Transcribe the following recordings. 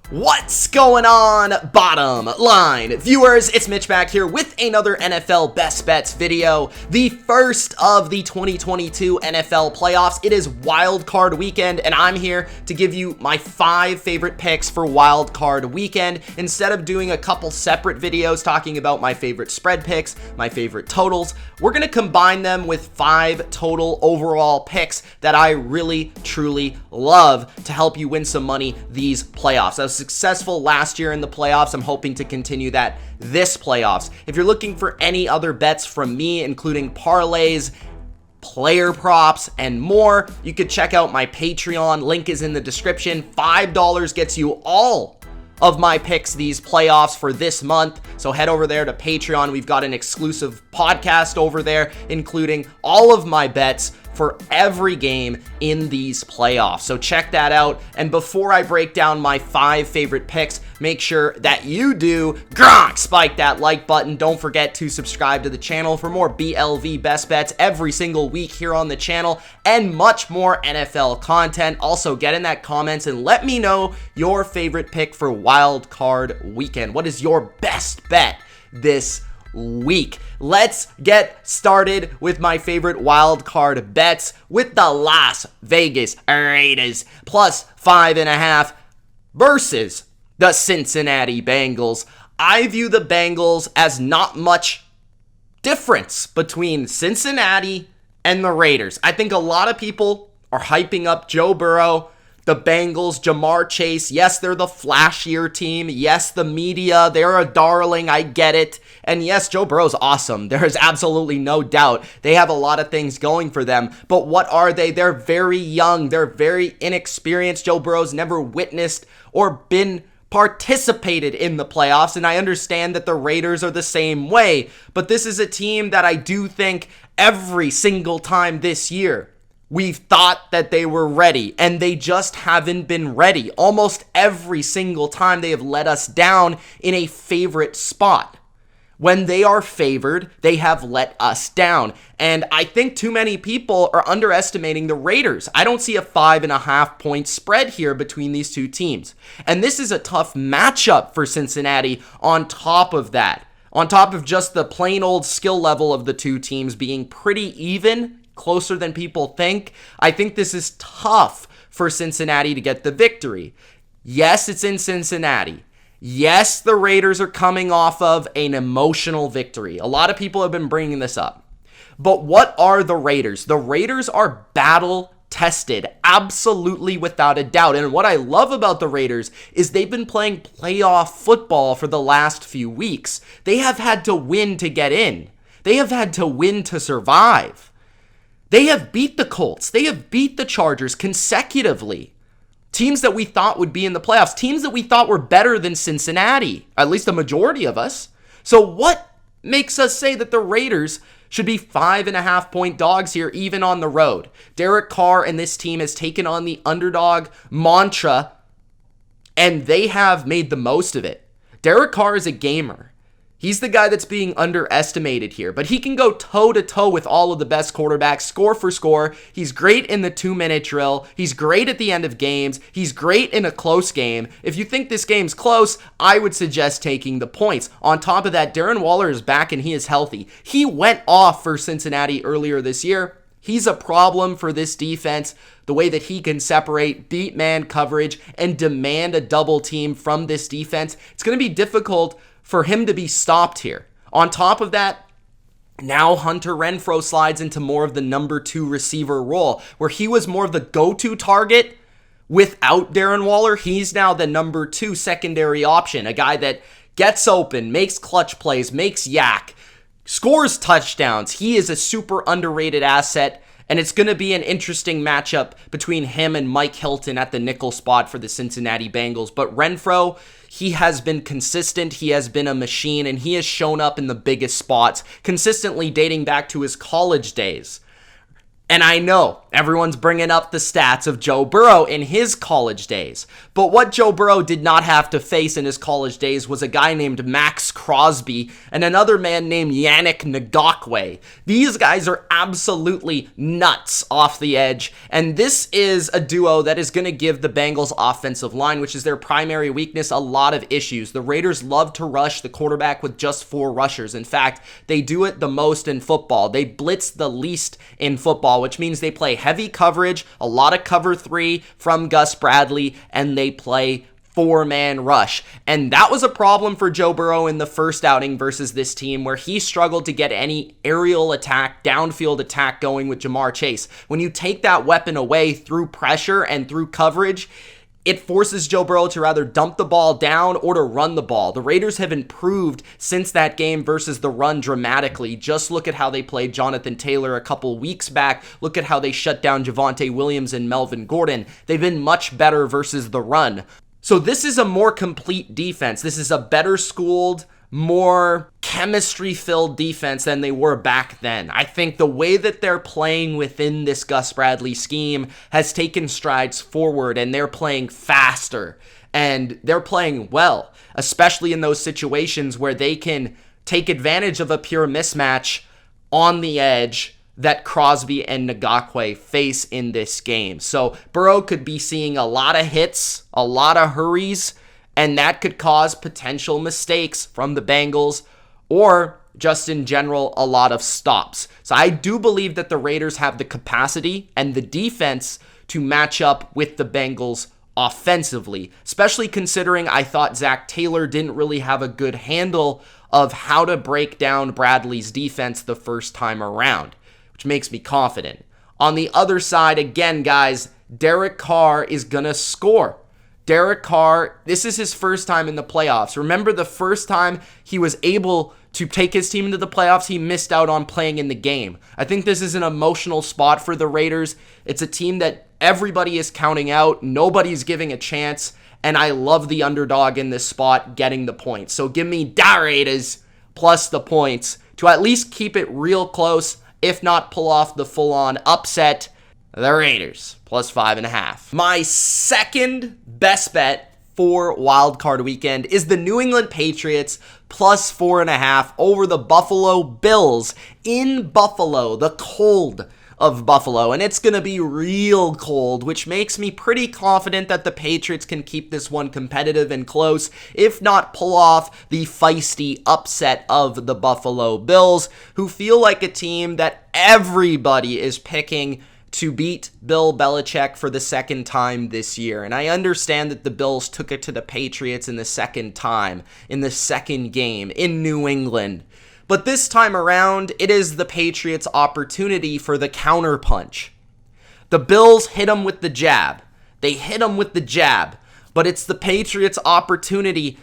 What's going on, bottom line viewers? It's Mitch back here with another NFL Best Bets video, the first of the 2022 NFL playoffs. It is Wild Card Weekend, and I'm here to give you my 5 favorite picks for Wild Card Weekend. Instead of doing a couple separate videos talking about my favorite spread picks, my favorite totals, we're going to combine them with 5 total overall picks that I really, truly love to help you win some money these playoffs. I was successful last year in the playoffs. I'm hoping to continue that this playoffs. If you're looking for any other bets from me, including parlays, player props, and more, you could check out my Patreon. Link is in the description. $5 gets you all of my picks these playoffs for this month. So head over there to Patreon. We've got an exclusive podcast over there, including all of my bets for every game in these playoffs. So check that out. And before I break down my 5 favorite picks, make sure that you do spike that like button. Don't forget to subscribe to the channel for more BLV Best Bets every single week here on the channel and much more NFL content. Also, get in that comments and let me know your favorite pick for Wild Card Weekend. What is your best bet this week? Let's get started with my favorite wild card bets with the Las Vegas Raiders plus 5.5 versus the Cincinnati Bengals. I view the Bengals as not much difference between Cincinnati and the Raiders. I think a lot of people are hyping up Joe Burrow, the Bengals, Jamar Chase. Yes, they're the flashier team. Yes, the media, they're a darling. I get it. And yes, Joe Burrow's awesome. There is absolutely no doubt. They have a lot of things going for them. But what are they? They're very young. They're very inexperienced. Joe Burrow's never witnessed or been participated in the playoffs. And I understand that the Raiders are the same way. But this is a team that I do think every single time this year, we've thought that they were ready, and they just haven't been ready. Almost every single time they have let us down in a favorite spot. When they are favored, they have let us down. And I think too many people are underestimating the Raiders. I don't see a 5.5 point spread here between these two teams. And this is a tough matchup for Cincinnati on top of that. On top of just the plain old skill level of the two teams being pretty even, closer than people think, I think this is tough for Cincinnati to get the victory. Yes, it's in Cincinnati. Yes, the Raiders are coming off of an emotional victory. A lot of people have been bringing this up. But what are the Raiders? The Raiders are battle tested, absolutely without a doubt. And what I love about the Raiders is they've been playing playoff football for the last few weeks. They have had to win to get in. They have had to win to survive. They have beat the Colts. They have beat the Chargers consecutively. Teams that we thought would be in the playoffs. Teams that we thought were better than Cincinnati. At least a majority of us. So what makes us say that the Raiders should be 5.5 point dogs here, even on the road? Derek Carr and this team has taken on the underdog mantra, and they have made the most of it. Derek Carr is a gamer. He's the guy that's being underestimated here, but he can go toe-to-toe with all of the best quarterbacks, score for score. He's great in the 2-minute drill. He's great at the end of games. He's great in a close game. If you think this game's close, I would suggest taking the points. On top of that, Darren Waller is back and he is healthy. He went off for Cincinnati earlier this year. He's a problem for this defense, the way that he can separate, beat man coverage, and demand a double team from this defense. It's going to be difficult for him to be stopped here. On top of that, now Hunter Renfrow slides into more of the number 2 receiver role, where he was more of the go-to target without Darren Waller. He's now the number 2 secondary option, a guy that gets open, makes clutch plays, makes yak, scores touchdowns. He is a super underrated asset, and it's going to be an interesting matchup between him and Mike Hilton at the nickel spot for the Cincinnati Bengals. But Renfrow, he has been consistent, he has been a machine, and he has shown up in the biggest spots, consistently dating back to his college days. And I know Everyone's bringing up the stats of Joe Burrow in his college days. But what Joe Burrow did not have to face in his college days was a guy named Max Crosby and another man named Yannick Ngakoue. These guys are absolutely nuts off the edge, and this is a duo that is going to give the Bengals offensive line, which is their primary weakness, a lot of issues. The Raiders love to rush the quarterback with just 4 rushers. In fact, they do it the most in football. They blitz the least in football, which means they play heavy coverage, a lot of cover 3 from Gus Bradley, and they play 4-man rush. And that was a problem for Joe Burrow in the first outing versus this team, where he struggled to get any aerial attack, downfield attack going with Jamar Chase. When you take that weapon away through pressure and through coverage, it forces Joe Burrow to rather dump the ball down or to run the ball. The Raiders have improved since that game versus the run dramatically. Just look at how they played Jonathan Taylor a couple weeks back. Look at how they shut down Javonte Williams and Melvin Gordon. They've been much better versus the run. So this is a more complete defense. This is a better schooled, more chemistry-filled defense than they were back then. I think the way that they're playing within this Gus Bradley scheme has taken strides forward, and they're playing faster, and they're playing well, especially in those situations where they can take advantage of a pure mismatch on the edge that Crosby and Ngakoue face in this game. So Burrow could be seeing a lot of hits, a lot of hurries, and that could cause potential mistakes from the Bengals, or just in general, a lot of stops. So I do believe that the Raiders have the capacity and the defense to match up with the Bengals offensively, especially considering I thought Zach Taylor didn't really have a good handle of how to break down Bradley's defense the first time around, which makes me confident. On the other side, again, guys, Derek Carr is going to score. Derek Carr, this is his first time in the playoffs. Remember the first time he was able to take his team into the playoffs, he missed out on playing in the game. I think this is an emotional spot for the Raiders. It's a team that everybody is counting out. Nobody's giving a chance. And I love the underdog in this spot getting the points. So give me the Raiders plus the points to at least keep it real close, if not pull off the full-on upset. The Raiders plus 5.5. My second best bet for wildcard weekend is the New England Patriots plus 4.5 over the Buffalo Bills in Buffalo, the cold of Buffalo. And it's going to be real cold, which makes me pretty confident that the Patriots can keep this one competitive and close, if not pull off the feisty upset of the Buffalo Bills, who feel like a team that everybody is picking to beat Bill Belichick for the second time this year. And I understand that the Bills took it to the Patriots in the second time, in the second game in New England. But this time around, it is the Patriots' opportunity for the counterpunch. The Bills hit them with the jab. They hit them with the jab. But it's the Patriots' opportunity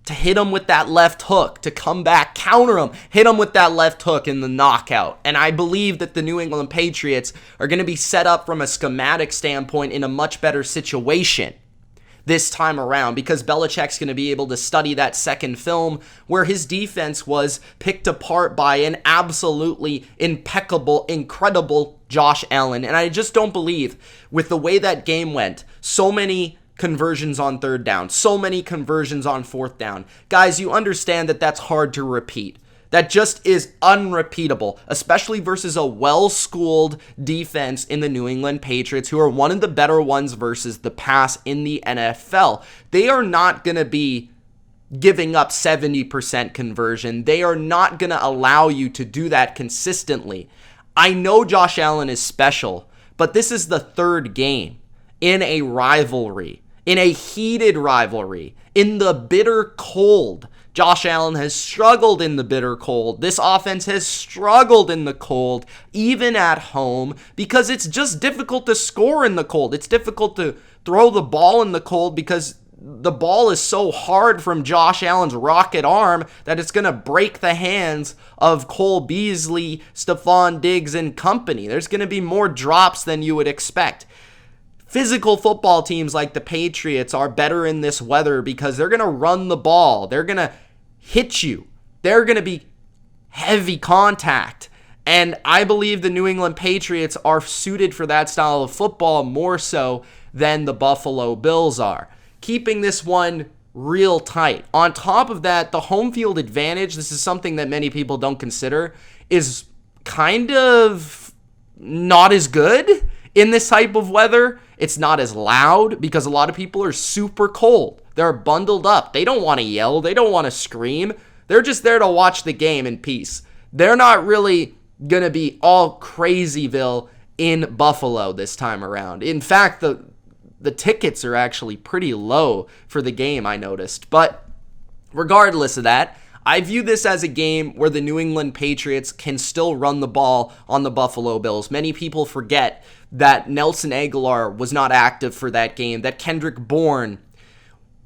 to hit them with that left hook, to come back, counter them, hit them with that left hook in the knockout. And I believe that the New England Patriots are going to be set up from a schematic standpoint in a much better situation this time around, because Belichick's going to be able to study that second film where his defense was picked apart by an absolutely impeccable, incredible Josh Allen. And I just don't believe, with the way that game went, so many conversions on third down, so many conversions on fourth down. Guys, you understand that that's hard to repeat. That just is unrepeatable, especially versus a well-schooled defense in the New England Patriots, who are one of the better ones versus the pass in the NFL. They are not going to be giving up 70% conversion. They are not going to allow you to do that consistently. I know Josh Allen is special, but this is the third game in a rivalry, in a heated rivalry, in the bitter cold. Josh Allen has struggled in the bitter cold. This offense has struggled in the cold, even at home, because it's just difficult to score in the cold. It's difficult to throw the ball in the cold because the ball is so hard from Josh Allen's rocket arm that it's going to break the hands of Cole Beasley, Stephon Diggs, and company. There's going to be more drops than you would expect. Physical football teams like the Patriots are better in this weather because they're going to run the ball. They're going to hit you. They're going to be heavy contact. And I believe the New England Patriots are suited for that style of football more so than the Buffalo Bills are, keeping this one real tight. On top of that, the home field advantage, this is something that many people don't consider, is kind of not as good in this type of weather. It's not as loud because a lot of people are super cold. They're bundled up. They don't want to yell. They don't want to scream. They're just there to watch the game in peace. They're not really going to be all crazyville in Buffalo this time around. In fact, the tickets are actually pretty low for the game, I noticed. But regardless of that, I view this as a game where the New England Patriots can still run the ball on the Buffalo Bills. Many people forget that Nelson Agholor was not active for that game, that Kendrick Bourne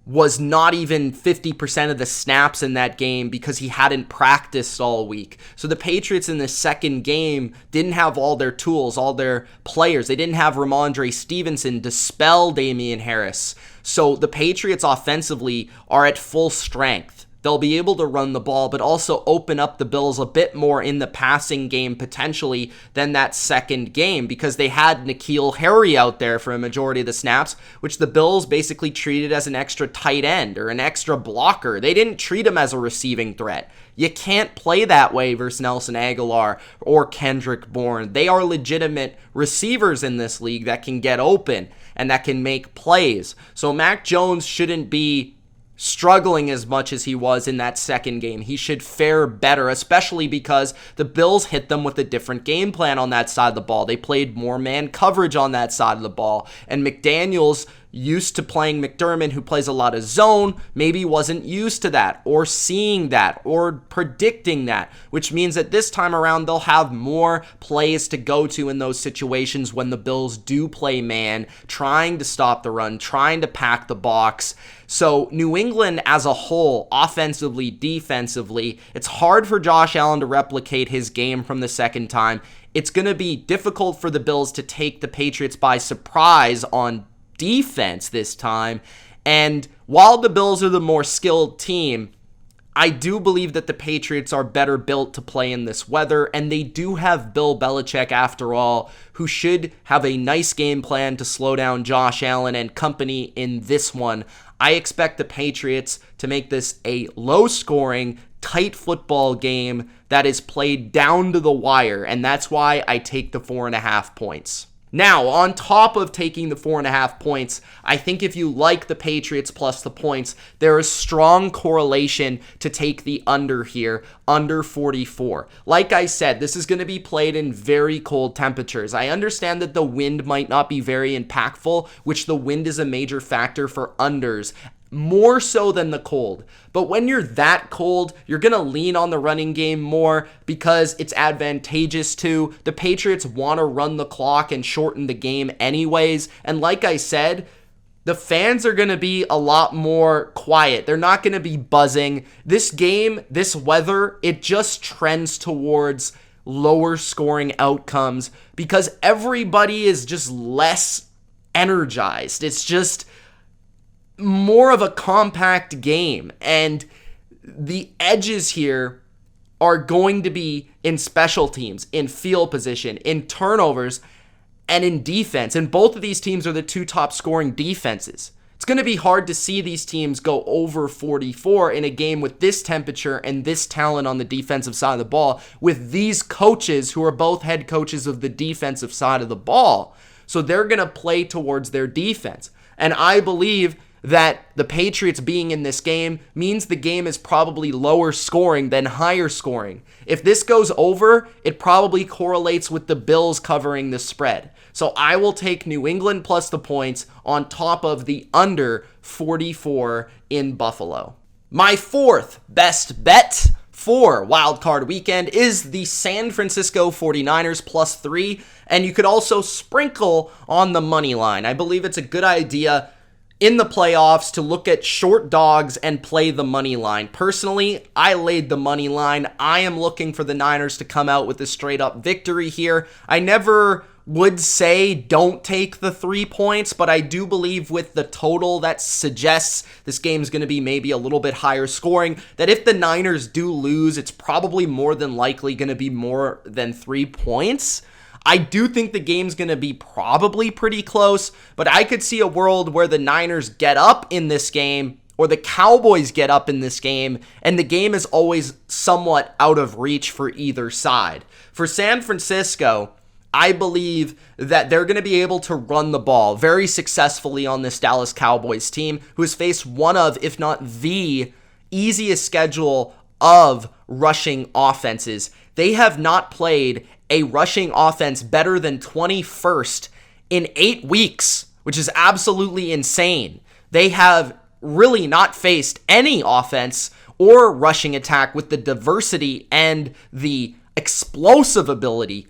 was not even 50% of the snaps in that game because he hadn't practiced all week. So the Patriots in the second game didn't have all their tools, all their players. They didn't have Ramondre Stevenson to spell Damian Harris. So the Patriots offensively are at full strength. They'll be able to run the ball, but also open up the Bills a bit more in the passing game potentially than that second game because they had N'Keal Harry out there for a majority of the snaps, which the Bills basically treated as an extra tight end or an extra blocker. They didn't treat him as a receiving threat. You can't play that way versus Nelson Agholor or Kendrick Bourne. They are legitimate receivers in this league that can get open and that can make plays. So Mac Jones shouldn't be struggling as much as he was in that second game. He should fare better, especially because the Bills hit them with a different game plan on that side of the ball. They played more man coverage on that side of the ball, and McDaniels, used to playing McDermott, who plays a lot of zone, maybe wasn't used to that or seeing that or predicting that, which means that this time around they'll have more plays to go to in those situations when the Bills do play man, trying to stop the run, trying to pack the box. So New England as a whole, offensively, defensively, it's hard for Josh Allen to replicate his game from the second time. It's going to be difficult for the Bills to take the Patriots by surprise on defense this time. And while the Bills are the more skilled team, I do believe that the Patriots are better built to play in this weather, and they do have Bill Belichick after all, who should have a nice game plan to slow down Josh Allen and company in this one. I expect the Patriots to make this a low-scoring, tight football game that is played down to the wire, and that's why I take the 4.5 points. Now, on top of taking the 4.5 points, I think if you like the Patriots plus the points, there is strong correlation to take the under here, under 44. Like I said, this is going to be played in very cold temperatures. I understand that the wind might not be very impactful, which the wind is a major factor for unders, more so than the cold. But when you're that cold, you're going to lean on the running game more because it's advantageous to. The Patriots want to run the clock and shorten the game anyways. And like I said, the fans are going to be a lot more quiet. They're not going to be buzzing. This game, this weather, it just trends towards lower scoring outcomes because everybody is just less energized. It's just more of a compact game, and the edges here are going to be in special teams, in field position, in turnovers, and in defense. And both of these teams are the two top scoring defenses. It's going to be hard to see these teams go over 44 in a game with this temperature and this talent on the defensive side of the ball, with these coaches who are both head coaches of the defensive side of the ball. So they're going to play towards their defense. And I believe that the Patriots being in this game means the game is probably lower scoring than higher scoring. If this goes over, it probably correlates with the Bills covering the spread. So I will take New England plus the points on top of the under 44 in Buffalo. My fourth best bet for wildcard weekend is the San Francisco 49ers plus 3, and you could also sprinkle on the money line. I believe it's a good idea in the playoffs to look at short dogs and play the money line. Personally, I laid the money line. I am looking for the Niners to come out with a straight up victory here. I never would say don't take the 3 points, but I do believe with the total that suggests this game's going to be maybe a little bit higher scoring, that if the Niners do lose, it's probably more than likely going to be more than 3 points. I do think the game's going to be probably pretty close, but I could see a world where the Niners get up in this game or the Cowboys get up in this game, and the game is always somewhat out of reach for either side. For San Francisco, I believe that they're going to be able to run the ball very successfully on this Dallas Cowboys team, who has faced one of, if not the easiest schedule of rushing offenses. They have not played a rushing offense better than 21st in 8 weeks, which is absolutely insane. They have really not faced any offense or rushing attack with the diversity and the explosive ability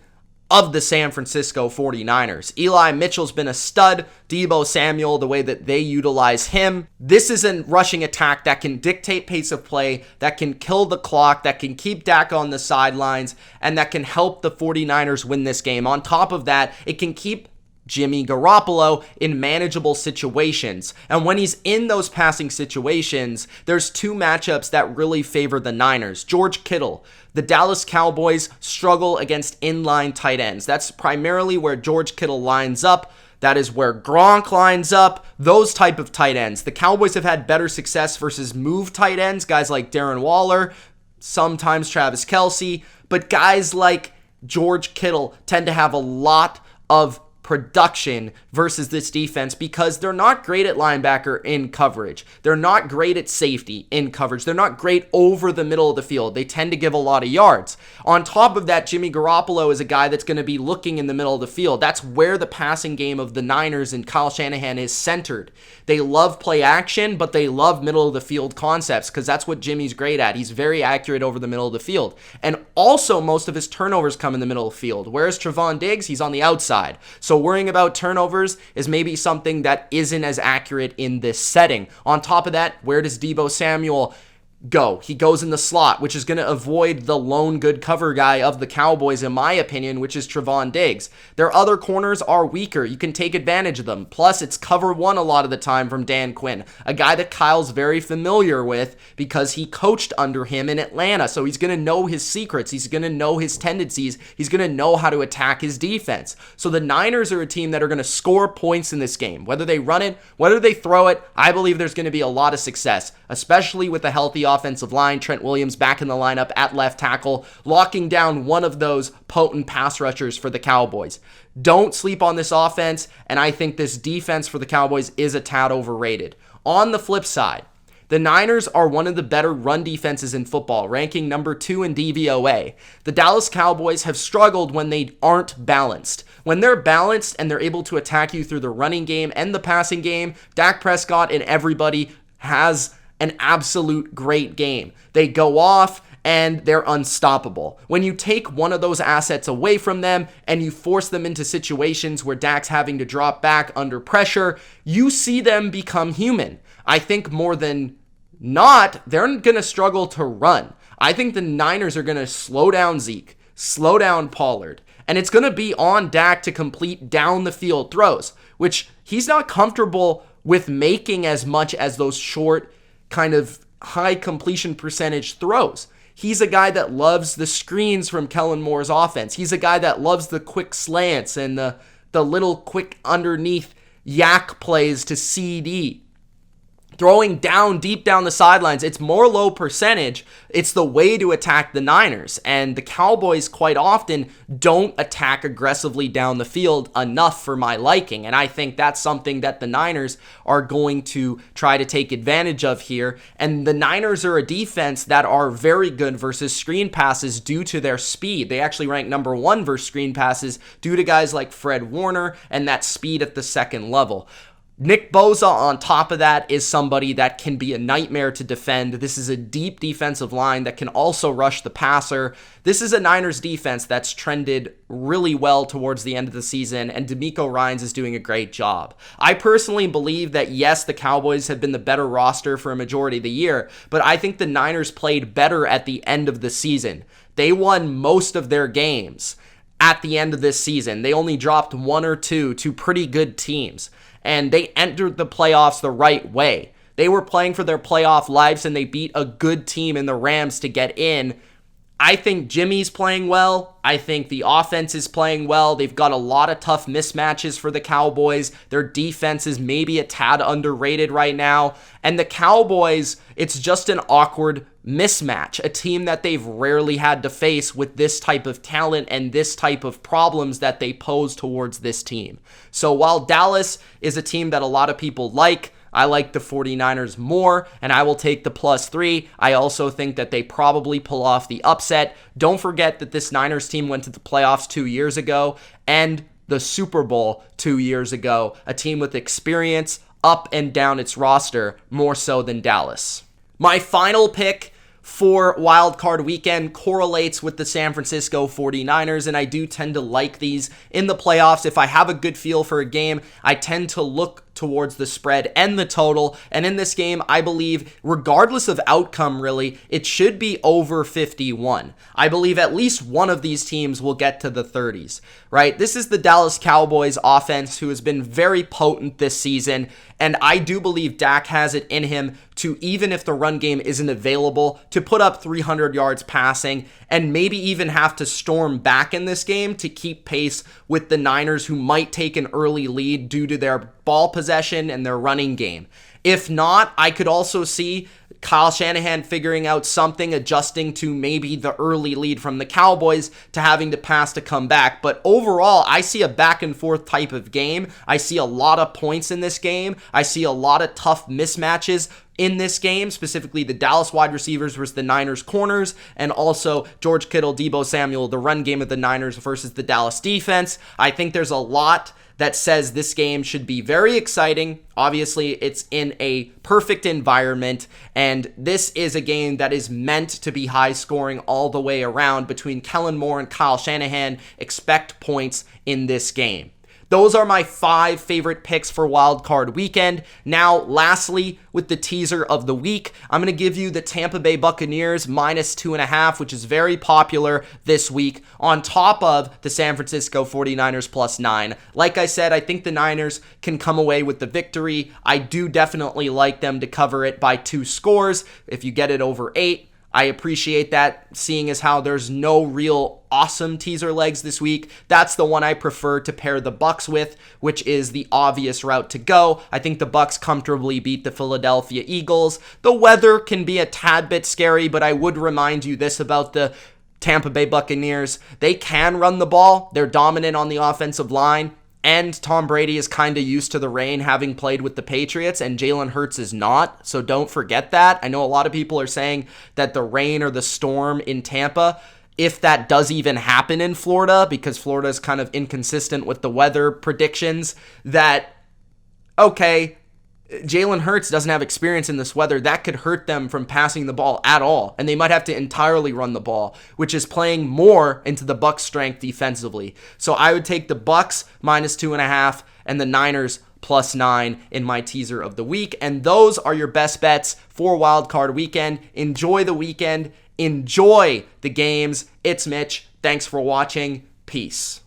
of the San Francisco 49ers. Eli Mitchell's been a stud. Deebo Samuel, the way that they utilize him. This is a rushing attack that can dictate pace of play, that can kill the clock, that can keep Dak on the sidelines, and that can help the 49ers win this game. On top of that, it can keep Jimmy Garoppolo in manageable situations. And when he's in those passing situations, there's 2 matchups that really favor the Niners. George Kittle. The Dallas Cowboys struggle against inline tight ends. That's primarily where George Kittle lines up. That is where Gronk lines up, those type of tight ends. The Cowboys have had better success versus move tight ends, guys like Darren Waller, sometimes Travis Kelce, but guys like George Kittle tend to have a lot of production versus this defense because they're not great at linebacker in coverage. They're not great at safety in coverage. They're not great over the middle of the field. They tend to give a lot of yards. On top of that, Jimmy Garoppolo is a guy that's going to be looking in the middle of the field. That's where the passing game of the Niners and Kyle Shanahan is centered. They love play action, but they love middle of the field concepts because that's what Jimmy's great at. He's very accurate over the middle of the field. And also, most of his turnovers come in the middle of the field. Whereas Trevon Diggs, he's on the outside. So worrying about turnovers is maybe something that isn't as accurate in this setting. On top of that, where does Deebo Samuel go? He goes in the slot, which is going to avoid the lone good cover guy of the Cowboys, in my opinion, which is Trevon Diggs. Their other corners are weaker. You can take advantage of them. Plus, it's cover 1 a lot of the time from Dan Quinn, a guy that Kyle's very familiar with because he coached under him in Atlanta. So he's going to know his secrets. He's going to know his tendencies. He's going to know how to attack his defense. So the Niners are a team that are going to score points in this game. Whether they run it, whether they throw it, I believe there's going to be a lot of success, especially with a healthy offensive line. Trent Williams back in the lineup at left tackle, locking down one of those potent pass rushers for the Cowboys. Don't sleep on this offense, and I think this defense for the Cowboys is a tad overrated. On the flip side, the Niners are one of the better run defenses in football, ranking number 2 in DVOA. The Dallas Cowboys have struggled when they aren't balanced. When they're balanced and they're able to attack you through the running game and the passing game, Dak Prescott and everybody has an absolute great game. They go off and they're unstoppable. When you take one of those assets away from them and you force them into situations where Dak's having to drop back under pressure, you see them become human. I think more than not, they're going to struggle to run. I think the Niners are going to slow down Zeke, slow down Pollard, and it's going to be on Dak to complete down the field throws, which he's not comfortable with making as much as those short kind of high completion percentage throws. He's a guy that loves the screens from Kellen Moore's offense. He's a guy that loves the quick slants and the little quick underneath yak plays to CD. Throwing down deep down the sidelines, it's more low percentage. It's the way to attack the Niners. And the Cowboys quite often don't attack aggressively down the field enough for my liking. And I think that's something that the Niners are going to try to take advantage of here. And the Niners are a defense that are very good versus screen passes due to their speed. They actually rank number 1 versus screen passes due to guys like Fred Warner and that speed at the second level. Nick Bosa, on top of that, is somebody that can be a nightmare to defend. This is a deep defensive line that can also rush the passer. This is a Niners defense that's trended really well towards the end of the season, and DeMeco Ryans is doing a great job. I personally believe that, yes, the Cowboys have been the better roster for a majority of the year, but I think the Niners played better at the end of the season. They won most of their games. at the end of this season. They only dropped 1 or 2 to pretty good teams, and they entered the playoffs the right way. They were playing for their playoff lives, and they beat a good team in the Rams to get in. I think Jimmy's playing well. I think the offense is playing well. They've got a lot of tough mismatches for the Cowboys. Their defense is maybe a tad underrated right now. And the Cowboys, it's just an awkward mismatch, a team that they've rarely had to face with this type of talent and this type of problems that they pose towards this team. So while Dallas is a team that a lot of people like, I like the 49ers more, and I will take the +3. I also think that they probably pull off the upset. Don't forget that this Niners team went to the playoffs 2 years ago and the Super Bowl 2 years ago, a team with experience up and down its roster, more so than Dallas. My final pick for Wild Card Weekend correlates with the San Francisco 49ers, and I do tend to like these in the playoffs. If I have a good feel for a game, I tend to look towards the spread and the total, and in this game, I believe, regardless of outcome really, it should be over 51. I believe at least one of these teams will get to the 30s, right? This is the Dallas Cowboys offense, who has been very potent this season, and I do believe Dak has it in him to, even if the run game isn't available, to put up 300 yards passing and maybe even have to storm back in this game to keep pace with the Niners, who might take an early lead due to their ball possession and their running game. If not, I could also see Kyle Shanahan figuring out something, adjusting to maybe the early lead from the Cowboys to having to pass to come back. But overall, I see a back and forth type of game. I see a lot of points in this game. I see a lot of tough mismatches in this game, specifically the Dallas wide receivers versus the Niners corners, and also George Kittle, Deebo Samuel, the run game of the Niners versus the Dallas defense. I think there's a lot that says this game should be very exciting. Obviously, it's in a perfect environment, and this is a game that is meant to be high scoring all the way around between Kellen Moore and Kyle Shanahan. Expect points in this game. Those are my 5 favorite picks for Wild Card Weekend. Now, lastly, with the teaser of the week, I'm going to give you the Tampa Bay Buccaneers -2.5, which is very popular this week, on top of the San Francisco 49ers +9. Like I said, I think the Niners can come away with the victory. I do definitely like them to cover it by 2 scores. If you get it over 8, I appreciate that, seeing as how there's no real awesome teaser legs this week. That's the one I prefer to pair the Bucs with, which is the obvious route to go. I think the Bucs comfortably beat the Philadelphia Eagles. The weather can be a tad bit scary, but I would remind you this about the Tampa Bay Buccaneers. They can run the ball. They're dominant on the offensive line. And Tom Brady is kind of used to the rain, having played with the Patriots, and Jalen Hurts is not, so don't forget that. I know a lot of people are saying that the rain or the storm in Tampa, if that does even happen in Florida, because Florida is kind of inconsistent with the weather predictions, that, okay, Jalen Hurts doesn't have experience in this weather. That could hurt them from passing the ball at all, and they might have to entirely run the ball, which is playing more into the Bucs' strength defensively. So I would take the Bucs -2.5 and the Niners +9 in my teaser of the week, and those are your best bets for Wild Card Weekend. Enjoy the weekend. Enjoy the games. It's Mitch. Thanks for watching. Peace.